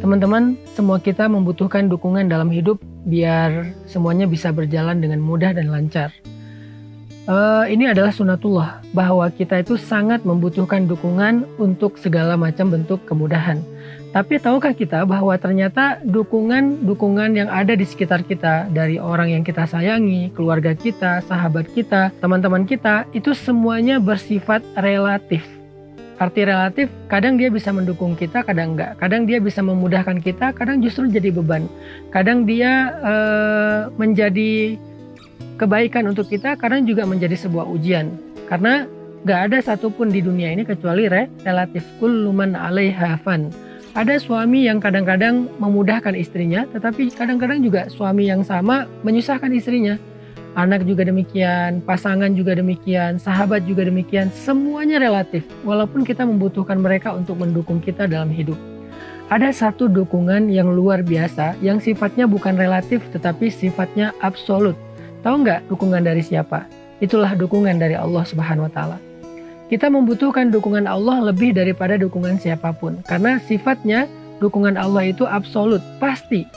Teman-teman, semua kita membutuhkan dukungan dalam hidup biar semuanya bisa berjalan dengan mudah dan lancar. Ini adalah sunatullah, bahwa kita itu sangat membutuhkan dukungan untuk segala macam bentuk kemudahan. Tapi tahukah kita bahwa ternyata dukungan yang ada di sekitar kita, dari orang yang kita sayangi, keluarga kita, sahabat kita, teman-teman kita, itu semuanya bersifat relatif. Arti relatif, kadang dia bisa mendukung kita, kadang enggak. Kadang dia bisa memudahkan kita, kadang justru jadi beban. Kadang dia menjadi kebaikan untuk kita, kadang juga menjadi sebuah ujian. Karena enggak ada satupun di dunia ini kecuali relatif. Kullu man 'alaiha fan. Ada suami yang kadang-kadang memudahkan istrinya, tetapi kadang-kadang juga suami yang sama menyusahkan istrinya. Anak juga demikian, pasangan juga demikian, sahabat juga demikian, semuanya relatif. Walaupun kita membutuhkan mereka untuk mendukung kita dalam hidup. Ada satu dukungan yang luar biasa, yang sifatnya bukan relatif tetapi sifatnya absolut. Tahu nggak dukungan dari siapa? Itulah dukungan dari Allah Subhanahu wa Ta'ala. Kita membutuhkan dukungan Allah lebih daripada dukungan siapapun, karena sifatnya dukungan Allah itu absolut, pasti.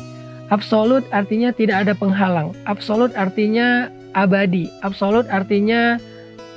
Absolut artinya tidak ada penghalang. Absolut artinya abadi. Absolut artinya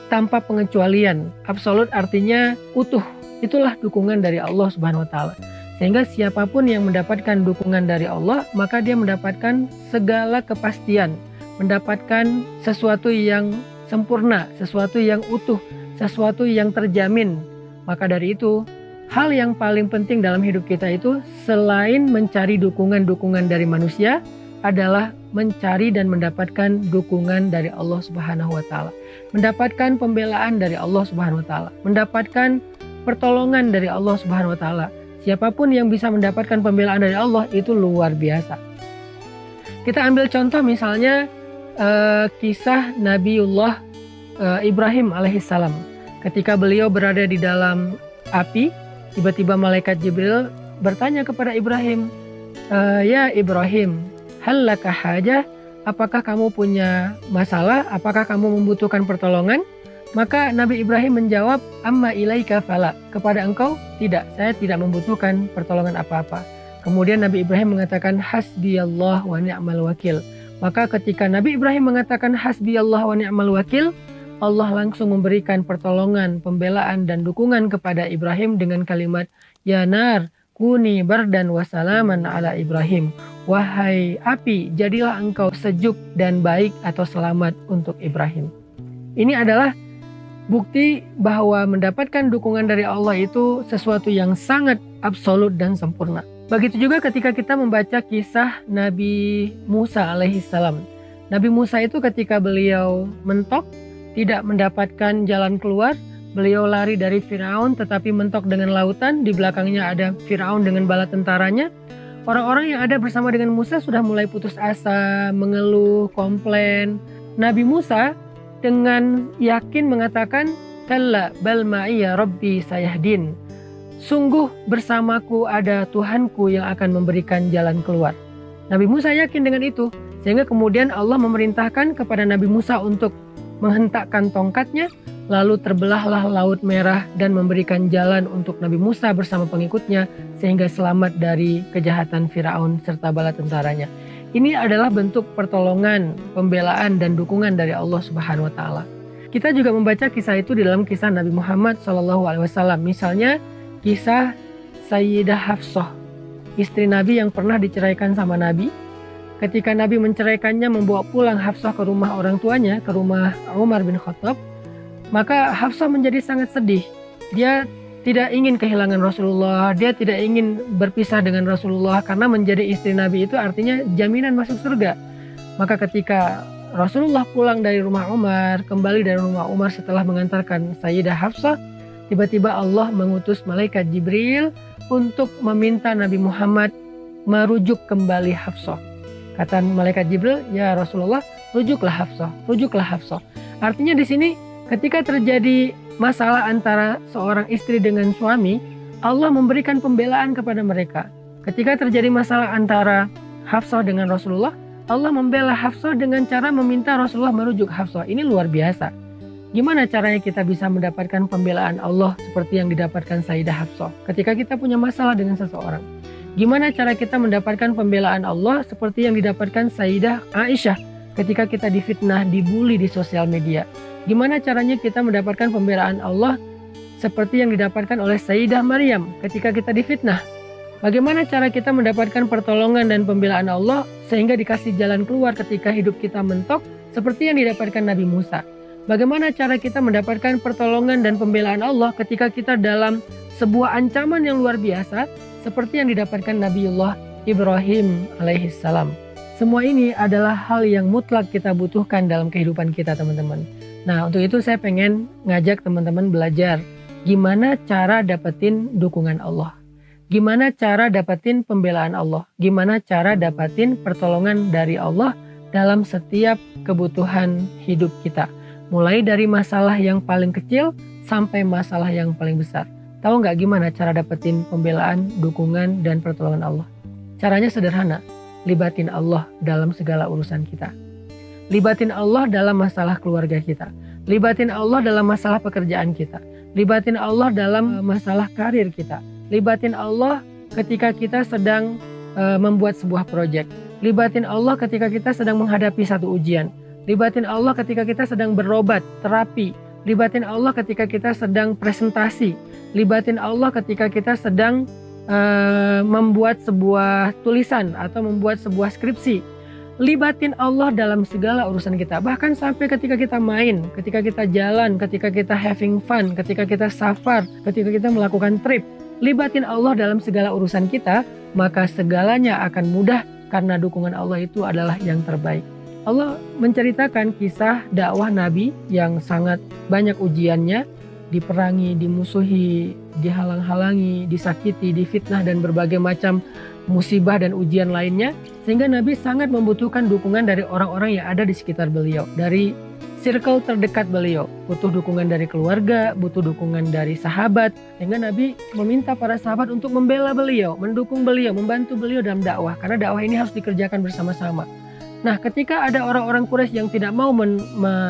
tanpa pengecualian. Absolut artinya utuh. Itulah dukungan dari Allah Subhanahu wa Ta'ala. Sehingga siapapun yang mendapatkan dukungan dari Allah, maka dia mendapatkan segala kepastian, mendapatkan sesuatu yang sempurna, sesuatu yang utuh, sesuatu yang terjamin. Maka dari itu, hal yang paling penting dalam hidup kita itu selain mencari dukungan-dukungan dari manusia adalah mencari dan mendapatkan dukungan dari Allah Subhanahu wa Ta'ala. Mendapatkan pembelaan dari Allah Subhanahu wa Ta'ala. Mendapatkan pertolongan dari Allah Subhanahu wa Ta'ala. Siapapun yang bisa mendapatkan pembelaan dari Allah itu luar biasa. Kita ambil contoh misalnya kisah Nabiullah Ibrahim alaihissalam. Ketika beliau berada di dalam api, tiba-tiba malaikat Jibril bertanya kepada Ibrahim, "Ya Ibrahim, hal laka hajah? Apakah kamu punya masalah? Apakah kamu membutuhkan pertolongan?" Maka Nabi Ibrahim menjawab, "Amma ilaika fala." Kepada engkau tidak, saya tidak membutuhkan pertolongan apa-apa. Kemudian Nabi Ibrahim mengatakan, "Hasbiyallah wa ni'mal wakil." Maka ketika Nabi Ibrahim mengatakan hasbiyallah wa ni'mal wakil, Allah langsung memberikan pertolongan, pembelaan dan dukungan kepada Ibrahim dengan kalimat, "Ya nar, kuni bardan wa salaman ala Ibrahim." Wahai api, jadilah engkau sejuk dan baik atau selamat untuk Ibrahim. Ini adalah bukti bahwa mendapatkan dukungan dari Allah itu sesuatu yang sangat absolut dan sempurna. Begitu juga ketika kita membaca kisah Nabi Musa alaihissalam. Nabi Musa itu ketika beliau mentok, tidak mendapatkan jalan keluar, beliau lari dari Firaun tetapi mentok dengan lautan, di belakangnya ada Firaun dengan bala tentaranya. Orang-orang yang ada bersama dengan Musa sudah mulai putus asa, mengeluh, komplain. Nabi Musa dengan yakin mengatakan, "Kalla bal ma'iya rabbi sayahdin." Sungguh bersamaku ada Tuhanku yang akan memberikan jalan keluar. Nabi Musa yakin dengan itu, sehingga kemudian Allah memerintahkan kepada Nabi Musa untuk menghentakkan tongkatnya, lalu terbelahlah Laut Merah dan memberikan jalan untuk Nabi Musa bersama pengikutnya sehingga selamat dari kejahatan Firaun serta bala tentaranya. Ini adalah bentuk pertolongan, pembelaan dan dukungan dari Allah Subhanahu wa Ta'ala. Kita juga membaca kisah itu di dalam kisah Nabi Muhammad SAW. Misalnya kisah Sayyidah Hafsah, istri Nabi yang pernah diceraikan sama Nabi. Ketika Nabi menceraikannya, membawa pulang Hafsah ke rumah orang tuanya, ke rumah Umar bin Khattab, maka Hafsah menjadi sangat sedih. Dia tidak ingin kehilangan Rasulullah, dia tidak ingin berpisah dengan Rasulullah, karena menjadi istri Nabi itu artinya jaminan masuk surga. Maka ketika Rasulullah pulang dari rumah Umar, kembali dari rumah Umar setelah mengantarkan Sayyidah Hafsah, tiba-tiba Allah mengutus malaikat Jibril untuk meminta Nabi Muhammad merujuk kembali Hafsah. Kata malaikat Jibril, "Ya Rasulullah, rujuklah Hafsah, rujuklah Hafsah." Artinya di sini ketika terjadi masalah antara seorang istri dengan suami, Allah memberikan pembelaan kepada mereka. Ketika terjadi masalah antara Hafsah dengan Rasulullah, Allah membela Hafsah dengan cara meminta Rasulullah merujuk Hafsah. Ini luar biasa. Gimana caranya kita bisa mendapatkan pembelaan Allah seperti yang didapatkan Sayyidah Hafsah ketika kita punya masalah dengan seseorang? Gimana cara kita mendapatkan pembelaan Allah seperti yang didapatkan Sayyidah Aisyah ketika kita difitnah, dibully di sosial media? Gimana caranya kita mendapatkan pembelaan Allah seperti yang didapatkan oleh Sayyidah Maryam ketika kita difitnah? Bagaimana cara kita mendapatkan pertolongan dan pembelaan Allah sehingga dikasih jalan keluar ketika hidup kita mentok seperti yang didapatkan Nabi Musa? Bagaimana cara kita mendapatkan pertolongan dan pembelaan Allah ketika kita dalam sebuah ancaman yang luar biasa seperti yang didapatkan Nabiullah Ibrahim alaihissalam? Semua ini adalah hal yang mutlak kita butuhkan dalam kehidupan kita, teman-teman. Nah, untuk itu saya pengen ngajak teman-teman belajar gimana cara dapetin dukungan Allah. Gimana cara dapetin pembelaan Allah? Gimana cara dapetin pertolongan dari Allah dalam setiap kebutuhan hidup kita? Mulai dari masalah yang paling kecil sampai masalah yang paling besar. Tahu nggak gimana cara dapetin pembelaan, dukungan, dan pertolongan Allah? Caranya sederhana, libatin Allah dalam segala urusan kita. Libatin Allah dalam masalah keluarga kita. Libatin Allah dalam masalah pekerjaan kita. Libatin Allah dalam masalah karir kita. Libatin Allah ketika kita sedang membuat sebuah proyek. Libatin Allah ketika kita sedang menghadapi satu ujian. Libatin Allah ketika kita sedang berobat, terapi. Libatin Allah ketika kita sedang presentasi. Libatin Allah ketika kita sedang membuat sebuah tulisan atau membuat sebuah skripsi. Libatin Allah dalam segala urusan kita. Bahkan sampai ketika kita main, ketika kita jalan, ketika kita having fun, ketika kita safar, ketika kita melakukan trip. Libatin Allah dalam segala urusan kita, maka segalanya akan mudah karena dukungan Allah itu adalah yang terbaik. Allah menceritakan kisah dakwah Nabi yang sangat banyak ujiannya, diperangi, dimusuhi, dihalang-halangi, disakiti, difitnah, dan berbagai macam musibah dan ujian lainnya, sehingga Nabi sangat membutuhkan dukungan dari orang-orang yang ada di sekitar beliau, dari circle terdekat beliau. Butuh dukungan dari keluarga, butuh dukungan dari sahabat, sehingga Nabi meminta para sahabat untuk membela beliau, mendukung beliau, membantu beliau dalam dakwah, karena dakwah ini harus dikerjakan bersama-sama. Nah, ketika ada orang-orang Quraisy yang tidak mau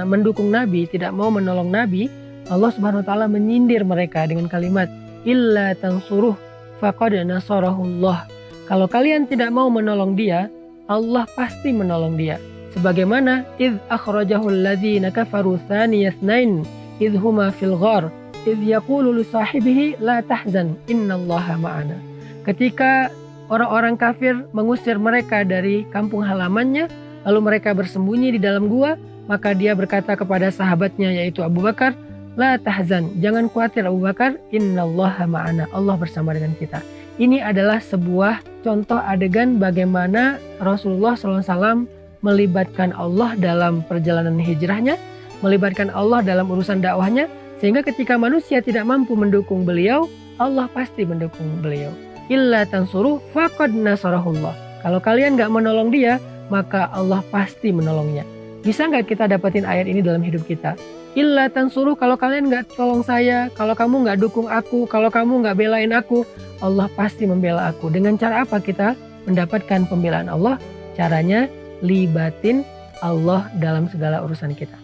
mendukung Nabi, tidak mau menolong Nabi, Allah Subhanahu wa taala menyindir mereka dengan kalimat illa tansuruh faqad nasarahullah. Kalau kalian tidak mau menolong dia, Allah pasti menolong dia. Sebagaimana idz akhrajahu alladzina kafaru tsaniyasnain idz huma fil ghar idz yaqulu li sahibihi la tahzan innallaha ma'ana. Ketika orang-orang kafir mengusir mereka dari kampung halamannya, lalu mereka bersembunyi di dalam gua, maka dia berkata kepada sahabatnya yaitu Abu Bakar, la tahzan, jangan khawatir Abu Bakar, innallaha ma'ana, Allah bersama dengan kita. Ini adalah sebuah contoh adegan bagaimana Rasulullah SAW melibatkan Allah dalam perjalanan hijrahnya, melibatkan Allah dalam urusan dakwahnya, sehingga ketika manusia tidak mampu mendukung beliau, Allah pasti mendukung beliau. Illa tansuruh faqad nasarahullah. Kalau kalian gak menolong dia, maka Allah pasti menolongnya. Bisa gak kita dapetin ayat ini dalam hidup kita? Illa tansuruh, kalau kalian gak tolong saya, kalau kamu gak dukung aku, kalau kamu gak belain aku, Allah pasti membela aku. Dengan cara apa kita mendapatkan pembelaan Allah? Caranya libatin Allah dalam segala urusan kita.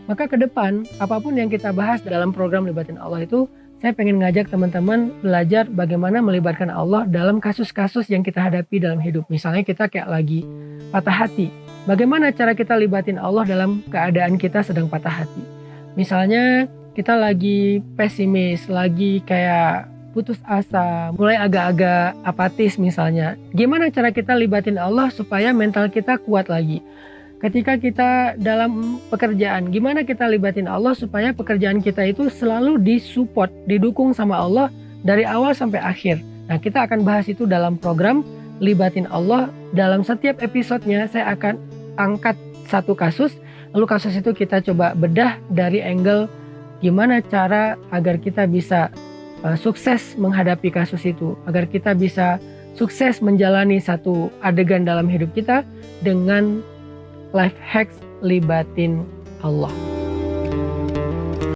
Maka ke depan, apapun yang kita bahas dalam program Libatin Allah itu, saya pengen ngajak teman-teman belajar bagaimana melibatkan Allah dalam kasus-kasus yang kita hadapi dalam hidup. Misalnya kita kayak lagi patah hati. Bagaimana cara kita libatin Allah dalam keadaan kita sedang patah hati? Misalnya kita lagi pesimis, lagi kayak putus asa, mulai agak-agak apatis misalnya. Gimana cara kita libatin Allah supaya mental kita kuat lagi? Ketika kita dalam pekerjaan, gimana kita libatin Allah supaya pekerjaan kita itu selalu disupport, didukung sama Allah dari awal sampai akhir. Nah, kita akan bahas itu dalam program Libatin Allah. Dalam setiap episodenya saya akan angkat satu kasus, lalu kasus itu kita coba bedah dari angle gimana cara agar kita bisa sukses menghadapi kasus itu, agar kita bisa sukses menjalani satu adegan dalam hidup kita dengan life hacks libatin Allah.